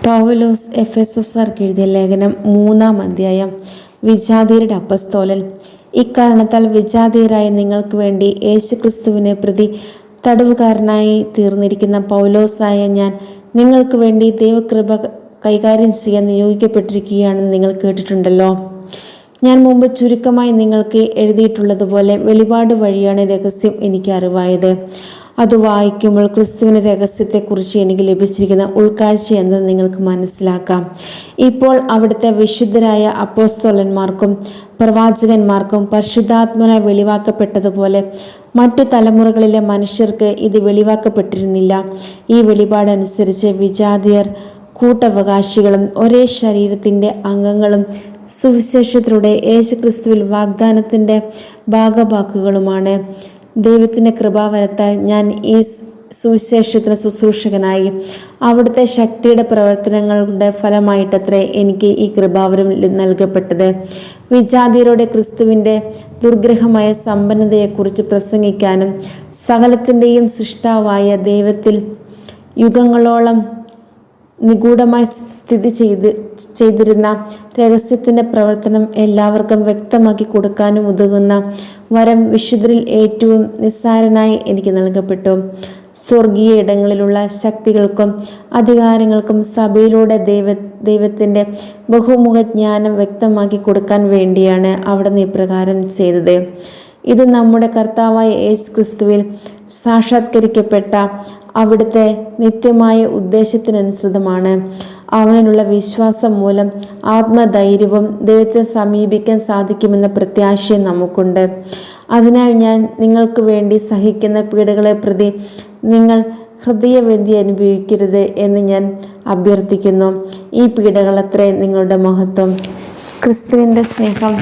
പൗലോസ് എഫെസോസ്യർക്ക് എഴുതിയ ലേഖനം 3-ാം അധ്യായം. വിജാതിയരുടെ അപ്പസ്തോലൻ. ഇക്കാരണത്താൽ വിജാതിയരായ നിങ്ങൾക്ക് വേണ്ടി യേശുക്രിസ്തുവിനെ പ്രതി തടവുകാരനായി തീർന്നിരിക്കുന്ന പൗലോസായ ഞാൻ നിങ്ങൾക്ക് വേണ്ടി ദൈവകൃപ കൈകാര്യം ചെയ്യാൻ നിയോഗിക്കപ്പെട്ടിരിക്കുകയാണെന്ന് നിങ്ങൾ കേട്ടിട്ടുണ്ടല്ലോ. ഞാൻ മുമ്പ് ചുരുക്കമായി നിങ്ങൾക്ക് എഴുതിയിട്ടുള്ളതുപോലെ വെളിപാട് വഴിയാണ് രഹസ്യം എനിക്ക് അറിവായത്. അത് വായിക്കുമ്പോൾ ക്രിസ്തുവിൻ്റെ രഹസ്യത്തെക്കുറിച്ച് എനിക്ക് ലഭിച്ചിരിക്കുന്ന ഉൾക്കാഴ്ച എന്ന് നിങ്ങൾക്ക് മനസ്സിലാക്കാം. ഇപ്പോൾ അവിടുത്തെ വിശുദ്ധരായ അപ്പോസ്തലന്മാർക്കും പ്രവാചകന്മാർക്കും പരിശുദ്ധാത്മനാൽ വെളിവാക്കപ്പെട്ടതുപോലെ മറ്റു തലമുറകളിലെ മനുഷ്യർക്ക് ഇത് വെളിവാക്കപ്പെട്ടിരുന്നില്ല. ഈ വെളിപാടനുസരിച്ച് വിജാതിയർ കൂട്ടവകാശികളും ഒരേ ശരീരത്തിൻ്റെ അംഗങ്ങളും സുവിശേഷത്തിലൂടെ യേശുക്രിസ്തുവിൽ വാഗ്ദാനത്തിൻ്റെ ഭാഗഭാക്കുകളുമാണ്. ദൈവത്തിൻ്റെ കൃപാവരത്താൽ ഞാൻ ഈ സുവിശേഷത്തിന് ശുശ്രൂഷകനായി. അവിടുത്തെ ശക്തിയുടെ പ്രവർത്തനങ്ങളുടെ ഫലമായിട്ടത്രേ എനിക്ക് ഈ കൃപാവരം നൽകപ്പെട്ടത്. വിജാതിയരോട് ക്രിസ്തുവിൻ്റെ ദുർഗ്രഹമായ സമ്പന്നതയെക്കുറിച്ച് പ്രസംഗിക്കാനും സകലത്തിൻ്റെയും സൃഷ്ടാവായ ദൈവത്തിൽ യുഗങ്ങളോളം നിഗൂഢമായി സ്ഥിതി ചെയ്തിരുന്ന രഹസ്യത്തിൻ്റെ പ്രവർത്തനം എല്ലാവർക്കും വ്യക്തമാക്കി കൊടുക്കാനും ഉതകുന്ന വരം വിശുദ്ധരിൽ ഏറ്റവും നിസ്സാരനായി എനിക്ക് നൽകപ്പെട്ടു. സ്വർഗീയ ഇടങ്ങളിലുള്ള ശക്തികൾക്കും അധികാരങ്ങൾക്കും സഭയിലൂടെ ദൈവത്തിൻ്റെ ബഹുമുഖ ജ്ഞാനം വ്യക്തമാക്കി കൊടുക്കാൻ വേണ്ടിയാണ് അവിടുന്ന് ഇപ്രകാരം ചെയ്തത്. ഇത് നമ്മുടെ കർത്താവായ യേശു ക്രിസ്തുവിൽ സാക്ഷാത്കരിക്കപ്പെട്ട അവിടുത്തെ നിത്യമായ ഉദ്ദേശത്തിനനുസൃതമാണ്. അവനിലുള്ള വിശ്വാസം മൂലം ആത്മധൈര്യവും ദൈവത്തെ സമീപിക്കാൻ സാധിക്കുമെന്ന പ്രത്യാശയും നമുക്കുണ്ട്. അതിനാൽ ഞാൻ നിങ്ങൾക്ക് വേണ്ടി സഹിക്കുന്ന പീഡകളെ പ്രതി നിങ്ങൾ ഹൃദയവ്യഥ അനുഭവിക്കരുത് എന്ന് ഞാൻ അഭ്യർത്ഥിക്കുന്നു. ഈ പീഡകളത്രേ നിങ്ങളുടെ മഹത്വം. ക്രിസ്തുവിൻ്റെ സ്നേഹം.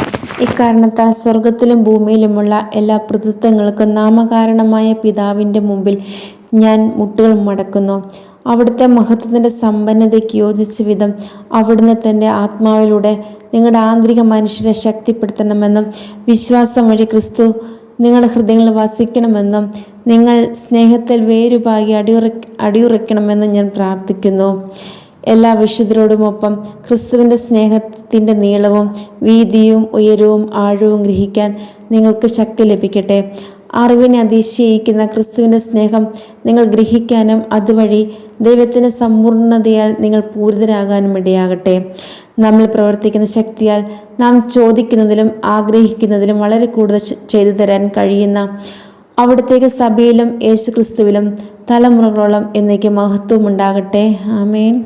ഇക്കാരണത്താൽ സ്വർഗത്തിലും ഭൂമിയിലുമുള്ള എല്ലാ പ്രഭുത്വങ്ങൾക്കും നാമകാരണമായ പിതാവിൻ്റെ മുമ്പിൽ ഞാൻ മുട്ടുകൾ മടക്കുന്നു. അവിടുത്തെ മഹത്വത്തിൻ്റെ സമ്പന്നതയ്ക്ക് യോജിച്ച വിധം അവിടുന്ന് തൻ്റെ ആത്മാവിലൂടെ നിങ്ങളുടെ ആന്തരിക മനുഷ്യരെ ശക്തിപ്പെടുത്തണമെന്നും വിശ്വാസം വഴി ക്രിസ്തു നിങ്ങളുടെ ഹൃദയങ്ങളിൽ വസിക്കണമെന്നും നിങ്ങൾ സ്നേഹത്തിൽ വേരുപാകി അടിയുറയ്ക്കണമെന്നും ഞാൻ പ്രാർത്ഥിക്കുന്നു. എല്ലാ വിശുദ്ധരോടുമൊപ്പം ക്രിസ്തുവിൻ്റെ സ്നേഹത്തിൻ്റെ നീളവും വീതിയും ഉയരവും ആഴവും ഗ്രഹിക്കാൻ നിങ്ങൾക്ക് ശക്തി ലഭിക്കട്ടെ. അറിവിനെ അതിശയിക്കുന്ന ക്രിസ്തുവിൻ്റെ സ്നേഹം നിങ്ങൾ ഗ്രഹിക്കാനും അതുവഴി ദൈവത്തിൻ്റെ സമ്പൂർണ്ണതയാൽ നിങ്ങൾ പൂരിതരാകാനും ഇടയാകട്ടെ. നമ്മൾ പ്രവർത്തിക്കുന്ന ശക്തിയാൽ നാം ചോദിക്കുന്നതിലും ആഗ്രഹിക്കുന്നതിലും വളരെ കൂടുതൽ ചെയ്തു തരാൻ കഴിയുന്ന അവിടത്തേക്ക് സഭയിലും യേശു ക്രിസ്തുവിലും തലമുറകളോളം എന്നേക്ക് മഹത്വം ഉണ്ടാകട്ടെ. ആമേൻ.